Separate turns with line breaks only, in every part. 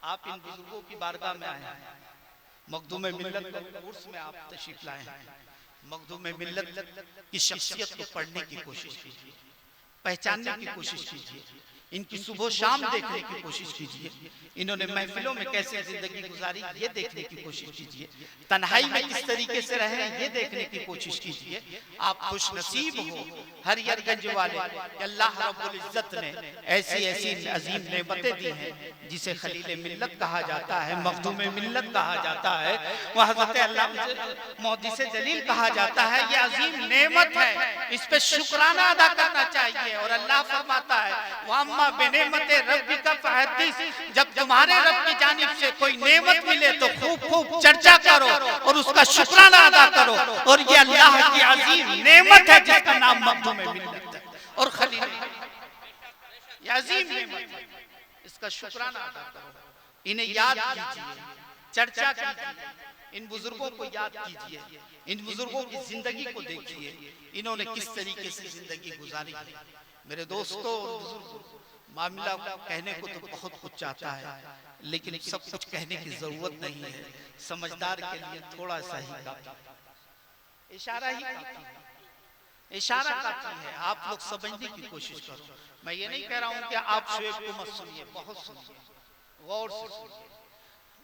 आप इन बुजुर्गों की बारगाह में आए हैं, मखदूम मिल्लत उर्स में आप तशरीफ लाए हैं। मखदूम मिल्लत की शख्सियत को पढ़ने की कोशिश कीजिए, पहचानने की कोशिश कीजिए, इनकी सुबह शाम देखने की कोशिश कीजिए, इन्होंने महफिलों में कैसे जिंदगी गुजारी ये देखने की कोशिश कीजिए, तन्हाई में किस तरीके से रहे ये देखने की कोशिश कीजिए। आप खुश नसीब हो हरियरगंज वाले, अल्लाह रब्बुल इज्जत ने ऐसी ऐसी अजीम नेमतें दी हैं जिसे खलील मिल्लत कहा जाता है, मखदूम मिल्लत कहा जाता है, वह हज़रत अल्लाह मोहद्दिस जलील कहा जाता है। ये अजीम नेमत है, इस पे शुक्राना अदा करना चाहिए। और अल्लाह फरमाता है वअम्मा बिनेमते रब्बिका फहद्दिस, जब तुम्हारे रब की जानिब से कोई नेमत मिले तो खूब खूब चर्चा करो और उसका शुक्राना अदा करो। और ये अल्लाह की अजीम नेमत है जिसका नाम मखदूम मिल्लत है और खलील, ये अजीम नेमत है, इसका शुक्राना अदा करो, इन्हें याद कीजिए, चर्चा कीजिए, इन बुजुर्गों को याद कीजिए, इन बुजुर्गों की जिंदगी को देखिए, इन्होंने किस तरीके से जिंदगी गुजारी। मेरे दोस्तों और बुजुर्गों, मामला कहने को तो बहुत कुछ चाहता है, लेकिन सब कुछ कहने की जरूरत नहीं है। समझदार के लिए थोड़ा सा ही काफी, इशारा ही काफी है, इशारा काफी है। आप लोग समझने की कोशिश करो। मैं ये नहीं कह रहा हूं कि आप शुएब को मत सुनिए, बहुत सुनिए, गौर से सुनिए,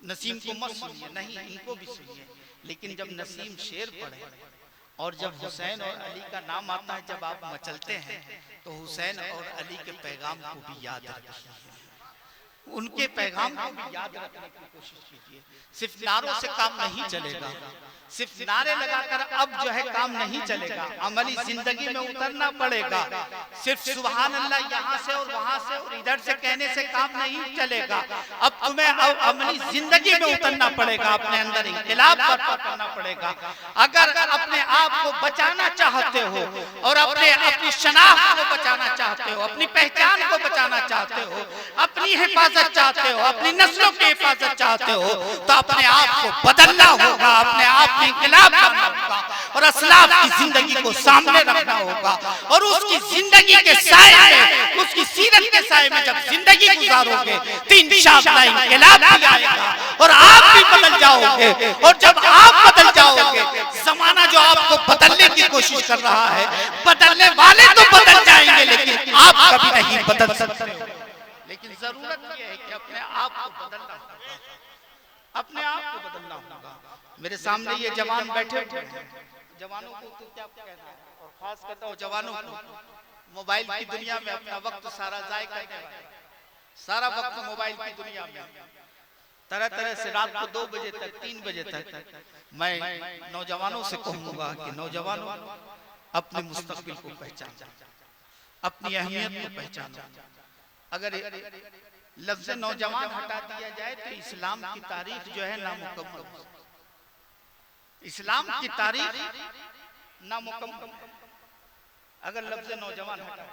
नसीम को मत सुनिए, नहीं इनको भी सुनिए। लेकिन जब नसीम शेर पढ़े और जब हुसैन और अली का नाम आता है, जब आप मचलते हैं, तो हुसैन और अली के पैगाम को भी याद रखिए, उनके पैगाम को भी याद रखने की कोशिश कीजिए। सिर्फ नारों से काम नहीं चलेगा, सिर्फ नारे लगाकर अब जो है काम नहीं चलेगा, अमली जिंदगी में उतरना पड़ेगा। सिर्फ सुभान अल्लाह यहाँ से और वहां से और इधर से कहने से काम नहीं चलेगा। अब तुम्हें अमली जिंदगी में उतरना पड़ेगा, अपने अंदर इनकलाब बर्पा करना पड़ेगा। अगर अपने आप को बचाना चाहते हो और अपनी शनाख्त को बचाना चाहते हो, अपनी पहचान को बचाना चाहते हो, अपनी हिफाजत चाहते हो, अपनी नस्लों की हिफाजत चाहते हो, तो अपने आप को बदलना होगा, अपने आप में इंकलाब करना होगा और असलाफ की जिंदगी को सामने रखना होगा। और उसकी जिंदगी के साए में, उसकी सीरत के साए में जब जिंदगी गुजारोगे तो इंशाअल्लाह इंकलाब भी आएगा और आप भी बदल जाओगे। और जब आप बदल जाओगे, जमाना जो आपको बदलने की कोशिश कर रहा है, बदलने वाले तो बदल जाएंगे, लेकिन आप कभी नहीं बदल सकते। लेकिन जरूरत यह है कि अपने आप को बदलना होगा, अपने आप को बदलना होगा। मेरे सामने ये जवान बैठे हुए हैं, जवानों को तो क्या कहना है, और खास कहता हूँ जवानों को, मोबाइल की दुनिया में अपना वक्त सारा जाया करने वाले, सारा वक्त मोबाइल की दुनिया में, तरह तरह से रात को 2 बजे तक 3 बजे तक। मैं नौजवानों से कहूंगा कि नौजवानों अपने मुस्तकबिल को पहचानो, अपनी अहमियत को पहचानो। अगर लफ्ज नौजवान हटा दिया जाए तो इस्लाम की तारीख जो है नामुकम्मल, इस्लाम की तारीख नामुकम्मल अगर लफ्ज नौजवान हटा।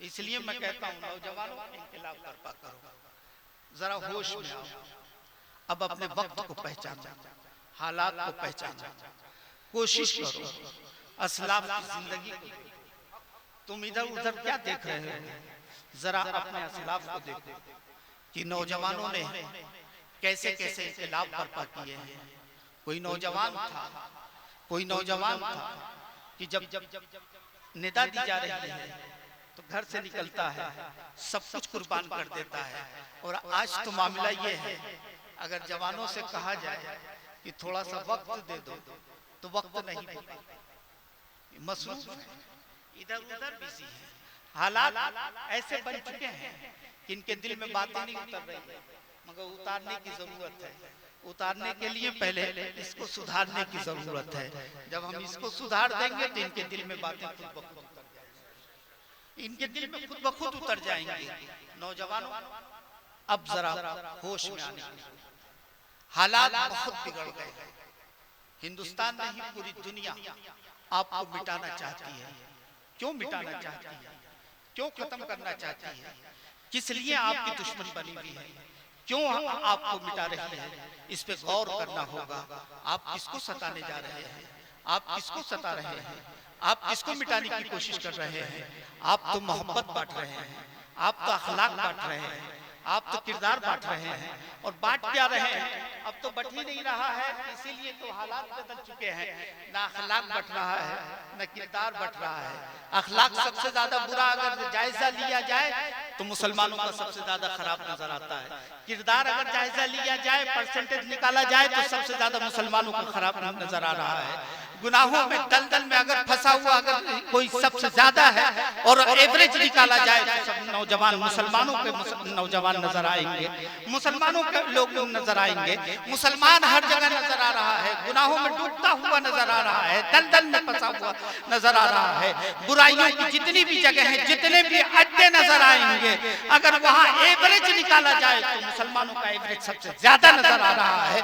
इसलिए मैं कहता हूँ नौजवानों इंकलाब बर्पा करो, जरा होश में आओ, अब अपने वक्त को पहचानो, हालात को पहचानो, कोशिश करो असलाफ की जिंदगी को। तुम इधर उधर क्या देख रहे हो, जरा अपने असलाफ को देखो कि नौजवानों ने कैसे कैसे इंकलाब बर्पा किए हैं। कोई नौजवान था कि जब निदा दी जा रही है तो घर से निकलता है, सब कुछ कुर्बान कर देता है। और आज तो मामला ये है, अगर जवानों से कहा जाए कि थोड़ा सा वक्त दे दो तो वक्त नहीं देते, मसरूफ है, इधर उधर बिजी है। हालात ऐसे बन चुके हैं कि इनके दिल में बातें नहीं उतर रही है, मगर उतारने की जरूरत है। उतारने के लिए पहले इसको सुधारने की जरूरत है। जब हम इसको सुधार देंगे तो इनके दिल में बातें खुद ब खुद उतर जाएंगी, इनके दिल में खुद ब खुद उतर जाएंगे। नौजवानों अब जरा होश में आने की, हालात बहुत बिगड़ गए। हिंदुस्तान नहीं पूरी दुनिया आपको मिटाना चाहती है। क्यों मिटाना चाहती है, क्यों खत्म करना चाहती है, किस लिए आपकी दुश्मन बनी हुई है, क्यों आपको मिटा रही है, इस पे गौर करना होगा। आप किसको सताने जा रहे हैं, आप किसको सता रहे हैं, आप किसको मिटाने की कोशिश कर रहे हैं। आप तो मोहब्बत बांट रहे हैं, आप तो अखलाक बांट रहे हैं, आप तो किरदार बांट रहे हैं और बांट क्या रहे हैं, अब तो बट ही नहीं रहा है, इसीलिए तो हालात बदल चुके हैं। ना अखलाक बट रहा है न किरदार बट रहा है। अखलाक सबसे ज्यादा बुरा अगर जायजा लिया जाए तो मुसलमानों का सबसे ज्यादा खराब नजर आता है। किरदार अगर जायजा लिया जाए, परसेंटेज निकाला जाए तो सबसे ज्यादा मुसलमानों का खराब नजर आ रहा है। गुनाहों में दलदल में अगर फंसा हुआ अगर कोई सबसे ज्यादा है और एवरेज निकाला जाए तो सब नौजवान मुसलमानों के नौजवान नजर आएंगे, मुसलमानों के लोग नजर आएंगे। मुसलमान हर जगह नजर आ रहा है, गुनाहों में डूबता हुआ नजर आ रहा है, दलदल में फंसा हुआ नजर आ रहा है। बुराइयों की जितनी भी जगह है, जितने भी अड्डे नजर आएंगे, अगर वहां एवरेज निकाला जाए तो मुसलमानों का एवरेज सबसे ज्यादा नजर आ रहा है।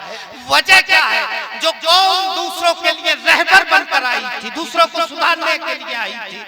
वजह क्या है? जो कौम दूसरों के लिए रहबर बनकर आई थी, दूसरों को सुधारने के लिए आई थी,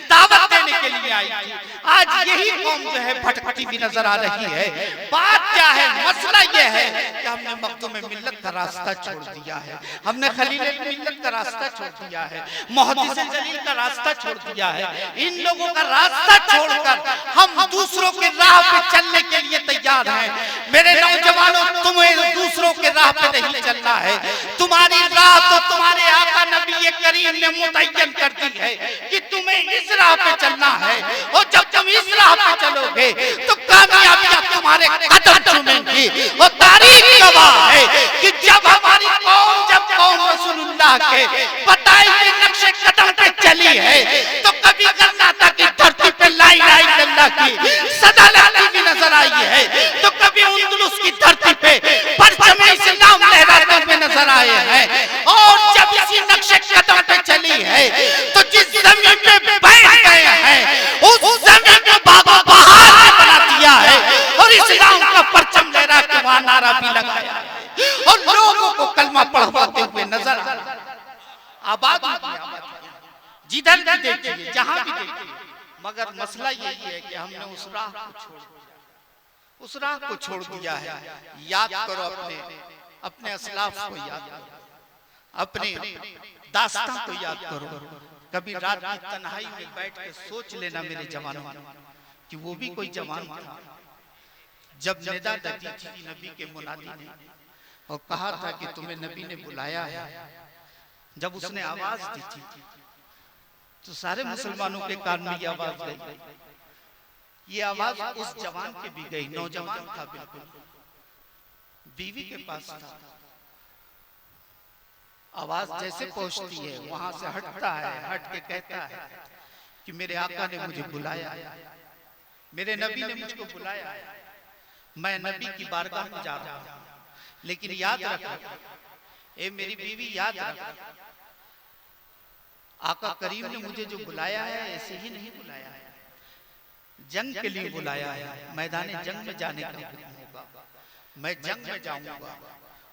दावत देने के लिए आई थी, आज यही कौम जो है भटकती भी नजर आ रही है। बात क्या है? मसला यह है कि हमने मखदूम मिल्लत का रास्ता छोड़ दिया है, हमने खलील मिल्लत का रास्ता छोड़ दिया है, मुहद्दिस जलील का रास्ता छोड़ दिया है। इन लोगों का रास्ता छोड़कर हम दूसरों के राह पे चलने के लिए तैयार हैं। मेरे नौजवानों, तुम्हें दूसरों के राह पे नहीं चलना है। तुम्हारी राह तो तुम्हारे आका नबी करीम ने मुतय्यन कर दी है कि तुम्हें इस राह पे चलना है, और जब तुम इस राह पे चलोगे तो कामयाबियां तुम्हारे कदम चूमेंगी। वो तारीख गवाह है कि जब हमारी कौम रसूलुल्लाह के बताए हुए नक्शे कदम पे चली है तो कभी कर्नाटक की धरती पे ला इलाहा इल्लल्लाह की सदा लहराती हुई नजर आई है, तो कभी अंदलुस की धरती पे परचम इस्लाम लहराते हुए नजर आए हैं। और जब इसी नक्शे कदम पे चली है तो जिस जमीन पे बैठ गए हैं उस जमीन को बाबा बहार बना दिया है और इस्लाम का परचम लहरा के वहां नारा भी लगाया है और लोगों को कलमा पढ़वाते हुए नजर आबाद जिधर भी देखिए, जहां भी देखिए। मगर मसला यही है कि हमने उस राह को छोड़ दिया है। याद करो अपने असलाफ को याद करो, अपने दास्तां को याद करो। कभी रात की तन्हाई में बैठ के सोच लेना मेरे जवानों कि वो भी कोई जवान था जब निदा दी थी नबी के मुनादी ने और कहा था कि तुम्हें नबी ने बुलाया है। जब उसने आवाज दी थी तो सारे मुसलमानों के कान में ये आवाज गई। ये आवाज उस जवान के भी गई, नौजवान था, बिल्कुल बीवी के पास था। आवाज जैसे पहुंचती है वहां से हटता है, हट के कहता है कि मेरे आका ने मुझे बुलाया, मेरे नबी ने मुझको बुलाया, मैं नबी की बारगाह में जा रहा हूं। लेकिन याद रख, ए मेरी बीवी, याद रख, आका करीम ने मुझे जो बुलाया है ऐसे ही नहीं बुलाया है, जंग के लिए बुलाया है। मैदान जंग में जाने का हुक्म होगा, मैं जंग में जाऊंगा।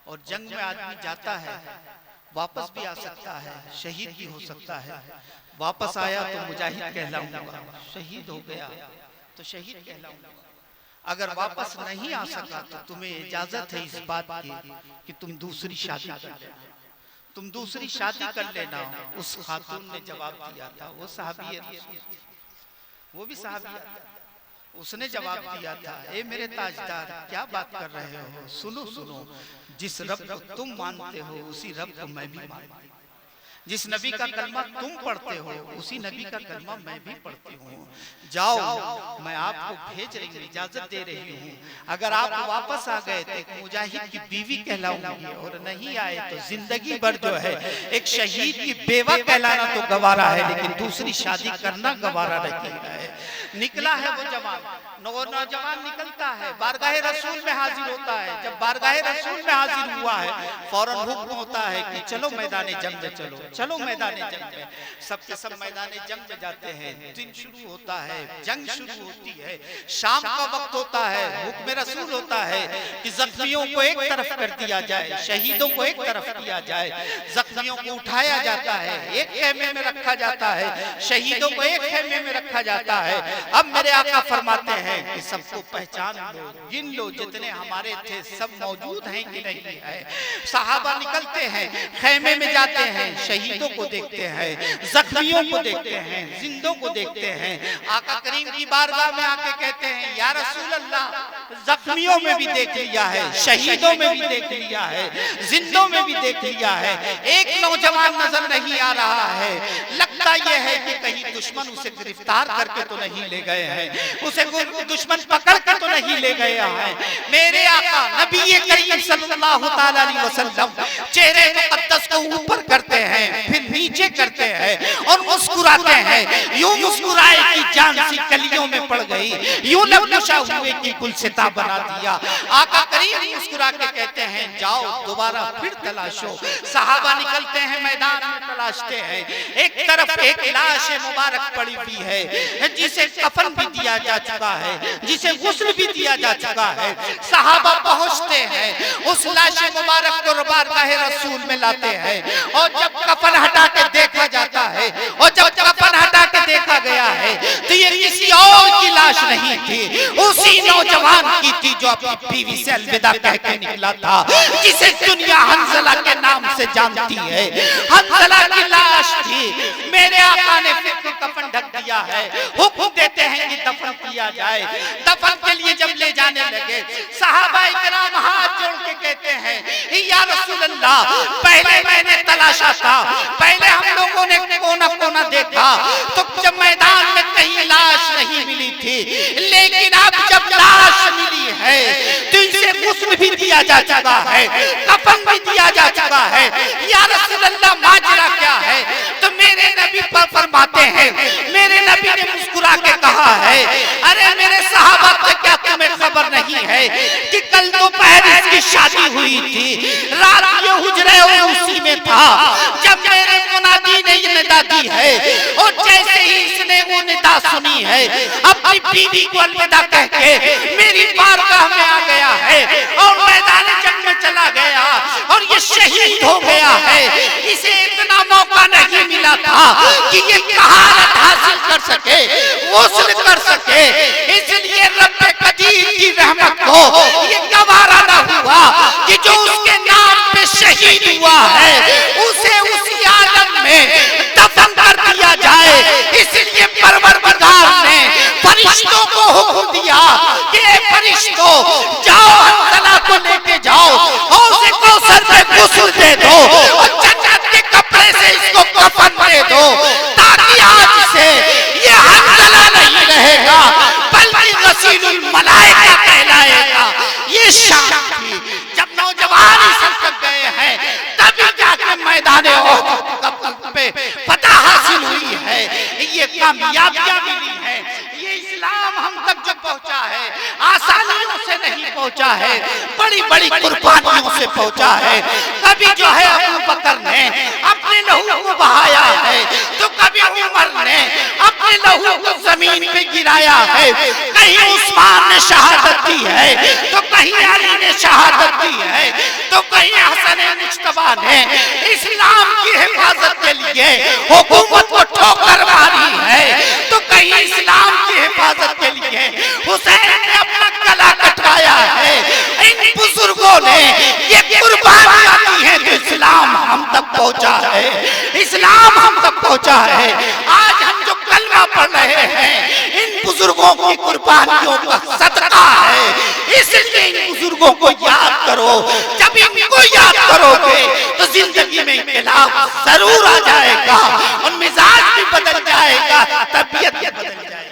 और जंग में आदमी जाता है, वापस भी आ सकता है, शहीद भी हो सकता है। वापस आया तो मुजाहिद कहलाऊंगा, शहीद हो गया तो शहीद कहलाऊंगा। अगर वापस नहीं आ सका तो तुम्हें इजाजत है इस बात की कि तुम दूसरी शादी कर लेना, तुम दूसरी शादी कर लेना। उस खातून ने जवाब दिया था, वो सहाबी है, वो भी सहाबी था, उसने जवाब दिया था, ए मेरे ताजदार, क्या बात कर रहे हो? सुनो सुनो, जिस रब को तुम मानते हो उसी रब को मैं भी मानता हूं। जिस नबी का कलमा तुम पढ़ते हो उसी नबी का कलमा मैं भी पढ़ती हूँ। जाओ, मैं आपको भेज रही हूँ, इजाजत दे रही हूँ। अगर आप वापस आ गए तो एक मुजाहिद की बीवी कहलाऊंगी, और नहीं आए तो जिंदगी भर जो है एक शहीद की बेवा कहलाना तो गवारा है, लेकिन दूसरी शादी करना गवारा नहीं है। निकला है वो जवान, नौजवान निकलता है, बारगाहे रसूल में हाजिर होता है। जब बारगाहे रसूल में हाजिर हुआ है फौरन हुक्म होता है कि चलो मैदान जंग में, चलो चलो मैदान जंग में। सबके सब मैदान जंग में जाते हैं। दिन शुरू होता है, जंग शुरू होती है, शाम का वक्त होता है। हुक्म रसूल होता है कि जख्मियों को एक तरफ कर दिया जाए, शहीदों को एक तरफ किया जाए। जख्मियों को उठाया जाता है, एक खेमे में रखा जाता है, शहीदों को एक खेमे में रखा जाता है। अब मेरे आका फरमाते हैं कि सबको पहचान लो, गिन लो, जितने हमारे थे सब मौजूद हैं कि नहीं है। सहाबा निकलते हैं, खेमे में जाते हैं, शहीदों को देखते हैं, जख्मियों को देखते हैं, जिंदों को देखते हैं। आका करीम की बारगाह में आके कहते हैं, या रसूल अल्लाह, जख्मियों में भी देख लिया है, शहीदों में भी देख लिया है, जिंदों में भी देख लिया है। एक नौजवान नजर नहीं आ रहा है। लगता यह है कि कहीं दुश्मन उसे गिरफ्तार करके तो नहीं ले गए हैं, उसे दुश्मन पकड़ के तो नहीं ले गए हैं। मेरे आका नबी करीम सल्लल्लाहु तआला अलैहि वसल्लम चेहरे मुकद्दस को ऊपर करते हैं, फिर नीचे करते हैं और मुस्कुराते हैं। यूं मुस्कुराए कि जान सी कलियों में पड़ गई, यूं लबनुशा हुए कि गुलसिता बना दिया। आका करीम मुस्कुरा के कहते हैं जाओ दोबारा फिर तलाशो। सहाबा निकलते हैं, मैदान में तलाशते हैं। एक तरफ एक लाश मुबारक पड़ी हुई है जिसे कफन भी दिया जा चुका है, जिसे गुस्ल भी दिया जा चुका है। सहाबा पहुंचते हैं, उस लाश मुबारक को बारगाह रसूल में लाते हैं और जब कफन हटा के देखा जाता है और जब कफन हटा के देखा गया है तो ये किसी और की लाश नहीं थी, उसी नौजवान की थी जो अपनी बीवी से अलविदा कह के निकला था, जिसे दुनिया हंसला के नाम से जानती है। हंसला की लाश थी। मेरे आका ने फिर कफन ढक दिया है, हुक्म देते हैं कि दफन किया जाए। दफन के लिए जब ले जाने लगे, सहाबाए किराम हाथ जोड़ के कहते हैं या रसूल अल्लाह, पहले मैंने तलाशा था, पहले हम लोगों ने कोना कोना देखा तो जब मैदान में कहीं लाश नहीं मिली थी, लेकिन अब जब लाश मिली है तो इसे गुस्ल भी दिया जा चुका है, कफन भी दिया जा चुका है। या रसूल अल्लाह माजरा क्या है? तो मेरे नबी पर फरमाते हैं, मेरे नबी ने मुस्कुरा के कहा है अरे मेरे सहाबा को क्या तुम्हें खबर नहीं है कि कल दोपहर इसकी शादी हुई थी, रात ये हुजरे उसी में था जब मेरे मुनादी ने ये निदा दी है और जैसे ही इसने वो निदा सुनी है अपनी बीवी को अलविदा कह के मेरी बारगाह में आ गया है और मैदान जंग में चला गया और ये शहीद हो गया है। इसे इतना मौका नहीं मिला था कि ये कहारत हासिल कर सके, वसूल कर सके, इसलिए रब कदीर की रहमत को ये गवारा न हुआ कि जो उसके नाम पे शहीद हुआ है उसे उसी आलम में दफन कर दिया जाए। इसलिए परवरदिगार ने फरिश्तों को हुक्म दिया कि फरिश्तों जाओ हंसला को लेके जाओ और उसे कौसर में गुस्ल दे दो और जन्नत के कपड़े से इसको कफन दे दो, ताकि आज से ये हंसला नहीं रहेगा बल्कि रसूलुल मलाइका कहलाएगा। ये शान थी। जब नौजवान संकट गए हैं तभी जाके मैदान ओहद पे फतह हासिल हुई है, ये कामयाबियां मिली है। ये इस्लाम हम तक जो पहुंचा है आसानियों से नहीं पहुंचा है, बड़ी बड़ी कुर्बानियों से पहुंचा है। कभी जो है अबू बकर ने अपने लहू को बहाया है तो कभी उमर ने अपने लहू को जमीन पे गिराया है। कहीं उस्मान ने शहादत दी है तो कहीं अली ने शहादत दी है तो कहीं हसन मुज्तबा ने इस्लाम की हिफाजत के लिए हुकूमत को ठोकर मारी है तो कहीं इस्लाम की हिफाजत के लिए हुसैन ने अपना गला कटवाया है। इन बुजुर्गों ने ये कुर्बानियां दी हैं तो इस्लाम हम तक पहुंचा है, इस्लाम हम तक पहुंचा है। आज हम जो कलमा पढ़ रहे हैं इन बुजुर्गों की कुर्बानियों का सदका है, इसलिए इन बुजुर्गों को याद करो। जब इनको याद करोगे तो जिंदगी में इनकलाब जरूर आ जाएगा और मिजाज भी बदल जाएगा, तबीयत भी बदल जाएगी।